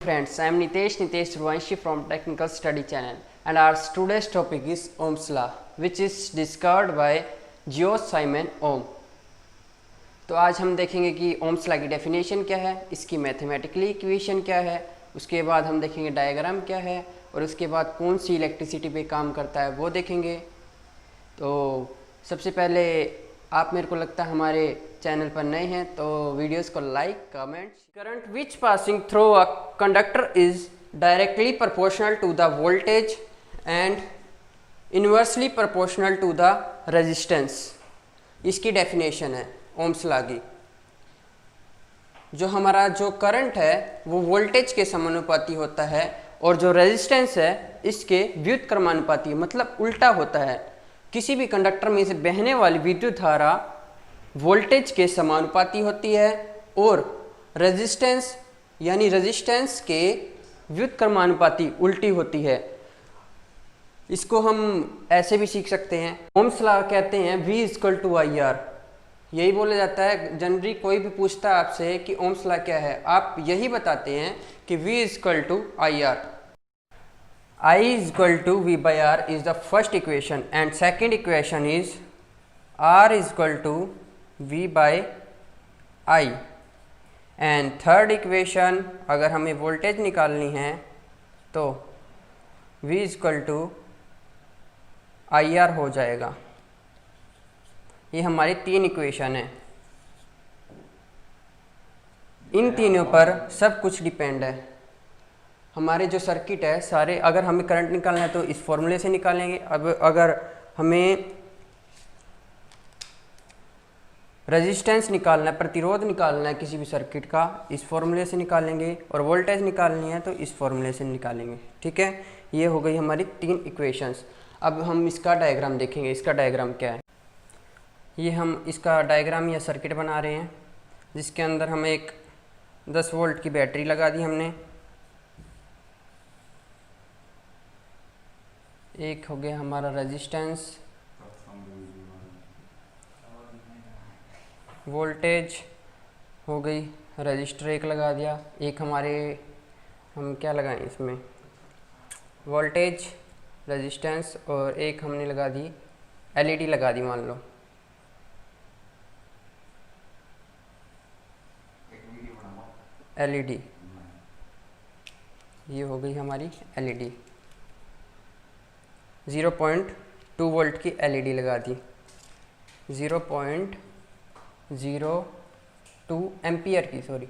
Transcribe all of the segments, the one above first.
Friends, I am Nitesh Survanshi from Technical Study Channel, and our today's topic is Ohm's Law, which is discovered by George Simon Ohm. तो आज हम देखेंगे कि ohms law की definition क्या है, इसकी मैथमेटिकली इक्वेशन क्या है, उसके बाद हम देखेंगे डायग्राम क्या है, और उसके बाद कौन सी इलेक्ट्रिसिटी पे काम करता है वो देखेंगे। तो सबसे पहले आप मेरे को लगता है हमारे चैनल पर नए हैं तो वीडियोस को like comment. Current which passing through a conductor is directly proportional to the voltage and inversely proportional to the resistance. इसकी डेफिनेशन है ओम्स लॉ की। जो हमारा जो करंट है वो वोल्टेज के समानुपाती होता है और जो रेजिस्टेंस है इसके व्युत्क्रमानुपाती, मतलब उल्टा होता है। किसी भी कंडक्टर में से बहने वाली विद्युत धारा वोल्टेज के समानुपाती होती है और रेजिस्टेंस यानी रेजिस्टेंस के व्युत्क्रमानुपाती उल्टी होती है। इसको हम ऐसे भी सीख सकते हैं। ओम्स लॉ कहते हैं V = IR। यही बोला जाता है, जनरली कोई भी पूछता है आपसे कि ओम्स लॉ क्या है, आप यही बताते हैं कि V = IR। I = V/R is the first equation and second equation is R = V/I and third equation अगर हमें वोल्टेज निकालनी है तो V = IR हो जाएगा। ये हमारी तीन इक्वेशन है। इन तीनों पर सब कुछ डिपेंड है। हमारे जो सर्किट है सारे, अगर हमें करंट निकालना है तो इस फॉर्मूले से निकालेंगे। अब अगर हमें रेजिस्टेंस निकालना है, प्रतिरोध निकालना है किसी भी सर्किट का, इस फॉर्मूले से निकालेंगे, और वोल्टेज निकालनी है तो इस फॉर्मूले से निकालेंगे। ठीक है, ये हो गई हमारी तीन इक्वेशंस। अब हम इसका डायग्राम देखेंगे। इसका डायग्राम क्या है, ये हम इसका डायग्राम या सर्किट बना रहे हैं जिसके अंदर हमें एक 10 वोल्ट की बैटरी लगा दी हमने। एक हो गया हमारा रेजिस्टेंस, वोल्टेज हो गई, रजिस्टर एक लगा दिया, एक हमारे हम क्या लगाएं इसमें वोल्टेज, रेजिस्टेंस, और एक हमने लगा दी एलईडी लगा दी, मान लो एलईडी। ये हो गई हमारी एलईडी। 0.2 वोल्ट की एलईडी लगा दी, 0.02 एम्पियर की, सॉरी।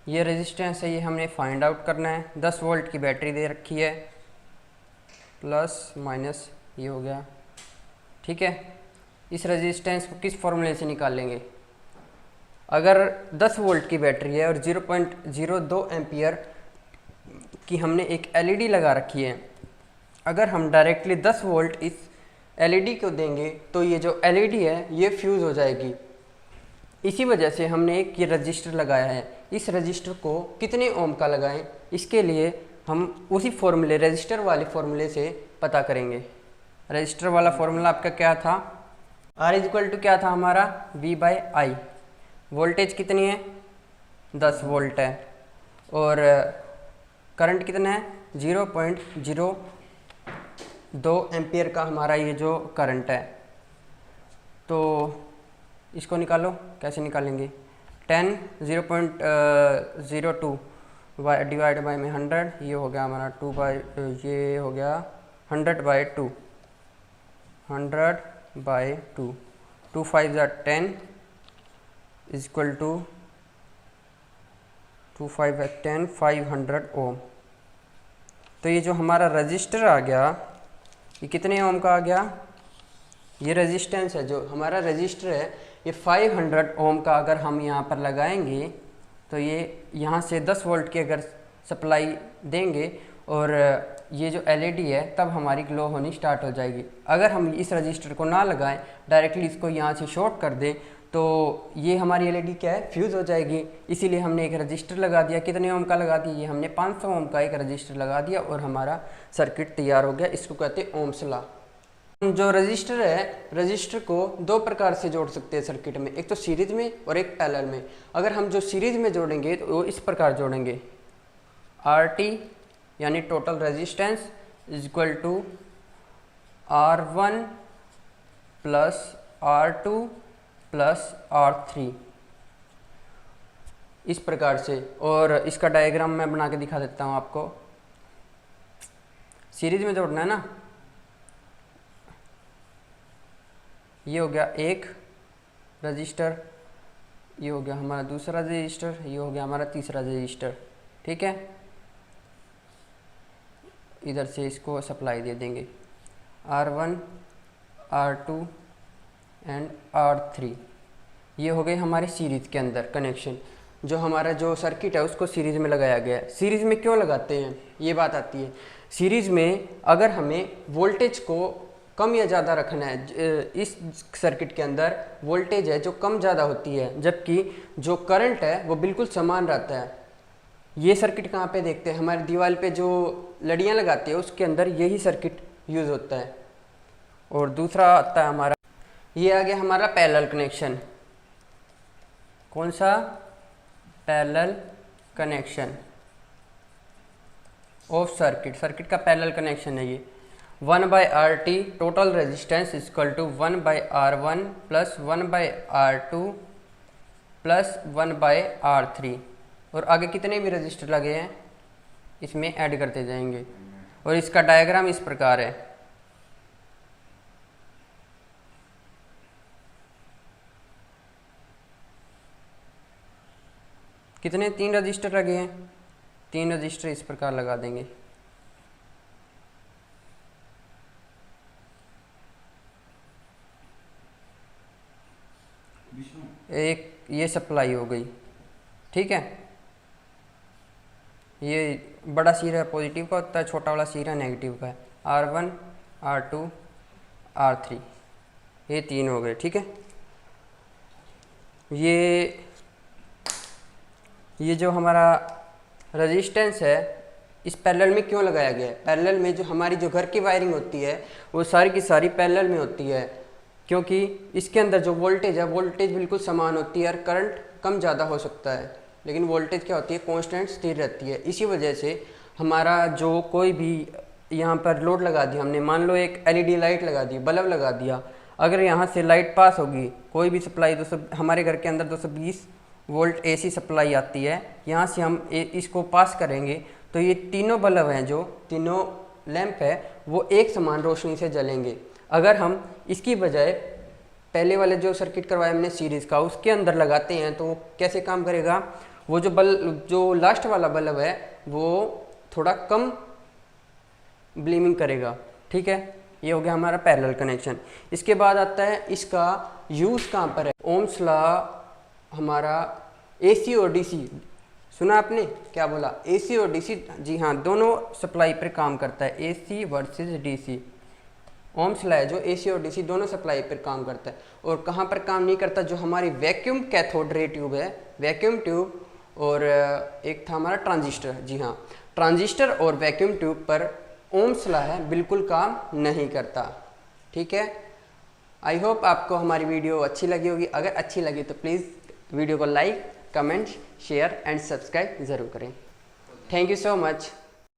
ये रेजिस्टेंस है, ये हमने फाइंड आउट करना है। 10 वोल्ट की बैटरी दे रखी है, प्लस माइनस ये हो गया। ठीक है, इस रेजिस्टेंस को किस फॉर्मूले से निकालेंगे? अगर 10 वोल्ट की बैटरी है और 0.02 एम्पियर की हमने एक एलईडी लगा रखी है, अगर हम डायरेक्टली 10 वोल्ट इस एलईडी को देंगे तो ये जो एलईडी है ये फ्यूज़ हो जाएगी। इसी वजह से हमने एक ये रजिस्टर लगाया है। इस रजिस्टर को कितने ओम का लगाएं, इसके लिए हम उसी फॉर्मूले, रजिस्टर वाले फॉर्मूले से पता करेंगे। रजिस्टर वाला फॉर्मूला आपका क्या था? R = क्या था हमारा? V/I। वोल्टेज कितनी है? 10 वोल्ट है, और करंट कितना है? 0.02 एम्पियर का हमारा ये जो करंट है। तो इसको निकालो, कैसे निकालेंगे? 0.02 डिवाइड बाई में 100, ये हो गया हमारा 100/2, 100/2, 2 5 10 = 2 5 10 500 ओम। तो ये जो हमारा रजिस्टर आ गया ये कितने ओम का आ गया? ये रेजिस्टेंस है, जो हमारा रजिस्टर है ये 500 ओम का अगर हम यहाँ पर लगाएंगे तो ये यहाँ से 10 वोल्ट की अगर सप्लाई देंगे और ये जो एलईडी है तब हमारी ग्लो होनी स्टार्ट हो जाएगी। अगर हम इस रजिस्टर को ना लगाएं, डायरेक्टली इसको यहाँ से शॉर्ट कर दें तो ये हमारी एलईडी क्या है? फ्यूज़ हो जाएगी। इसीलिए हमने एक रजिस्टर लगा दिया। कितने ओम का लगा दिया? ये हमने 500 ओम का एक रजिस्टर लगा दिया और हमारा सर्किट तैयार हो गया। इसको कहते हैं ओम्स लॉ। जो रजिस्टर है, रजिस्टर को दो प्रकार से जोड़ सकते हैं सर्किट में, एक तो सीरीज में और एक पैरेलल में। अगर हम जो सीरीज में जोड़ेंगे तो वो इस प्रकार जोड़ेंगे, RT यानी total resistance is equal to R1 plus R2 plus R3, इस प्रकार से। और इसका डायग्राम मैं बना के दिखा देता हूँ आपको। सीरीज में जोड़ना है ना, ये हो गया एक रजिस्टर, ये हो गया हमारा दूसरा रजिस्टर, ये हो गया हमारा तीसरा रजिस्टर, ठीक है। इधर से इसको सप्लाई दे देंगे R1, R2 एंड R3। ये हो गए हमारे सीरीज के अंदर कनेक्शन। जो हमारा जो सर्किट है उसको सीरीज में लगाया गया है। सीरीज में क्यों लगाते हैं ये बात आती है। सीरीज में अगर हमें वोल्टेज को कम या ज़्यादा रखना है, इस सर्किट के अंदर वोल्टेज है जो कम ज़्यादा होती है, जबकि जो करंट है वो बिल्कुल समान रहता है। ये सर्किट कहाँ पे देखते हैं, हमारी दीवार पे जो लड़ियाँ लगाते हैं उसके अंदर यही सर्किट यूज़ होता है। और दूसरा आता है हमारा, ये आ गया हमारा पैरेलल कनेक्शन। कौन सा? Parallel connection of circuit. Circuit का पैरेलल कनेक्शन है ये। 1/RT total resistance is equal to 1/R1 plus 1/R2 plus 1/R3। और आगे कितने भी रजिस्टर लगे हैं इसमें ऐड करते जाएंगे। और इसका डायग्राम इस प्रकार है। कितने? 3 रजिस्टर लगे हैं। 3 रजिस्टर इस प्रकार लगा देंगे। एक ये सप्लाई हो गई, ठीक है। ये बड़ा सिरा पॉजिटिव का होता है, छोटा वाला सिरा नेगेटिव का है। R1, R2, R3, ये 3 हो गए, ठीक है। ये जो हमारा रेजिस्टेंस है इस पैरेलल में क्यों लगाया गया है? पैरेलल में जो हमारी जो घर की वायरिंग होती है वो सारी की सारी पैरेलल में होती है, क्योंकि इसके अंदर जो वोल्टेज है वोल्टेज बिल्कुल समान होती है और करंट कम ज़्यादा हो सकता है, लेकिन वोल्टेज क्या होती है? कांस्टेंट स्थिर रहती है। इसी वजह से हमारा जो कोई भी यहाँ पर लोड लगा दिया हमने, मान लो एक LED लाइट लगा दी, बल्ब लगा दिया, अगर यहाँ से लाइट पास होगी, कोई भी सप्लाई 200, हमारे घर के अंदर 220 वोल्ट AC सप्लाई आती है, यहाँ से हम इसको पास करेंगे तो ये तीनों बल्ब हैं, जो तीनों लैंप है वो एक समान रोशनी से जलेंगे। अगर हम इसकी बजाय पहले वाले जो सर्किट करवाया हमने सीरीज़ का उसके अंदर लगाते हैं तो वो कैसे काम करेगा? वो जो लास्ट वाला बल्ब है वो थोड़ा कम ब्लीमिंग करेगा, ठीक है। ये हो गया हमारा पैरेलल कनेक्शन। इसके बाद आता है इसका यूज़ कहाँ पर है? ओम्स लॉ हमारा AC और DC, सुना आपने क्या बोला? AC और DC, जी हाँ, दोनों सप्लाई पर काम करता है, AC versus DC। Ohm's law है जो AC और DC दोनों सप्लाई पर काम करता है। और कहाँ पर काम नहीं करता? जो हमारी वैक्यूम कैथोड रे ट्यूब है, वैक्यूम ट्यूब, और एक था हमारा ट्रांजिस्टर, जी हाँ, ट्रांजिस्टर और वैक्यूम ट्यूब पर ओम्स लॉ है बिल्कुल काम नहीं करता, ठीक है। आई होप आपको हमारी वीडियो अच्छी लगी होगी। अगर अच्छी लगी तो प्लीज़ वीडियो को like, comment, share and subscribe ज़रूर करें। Thank you so much.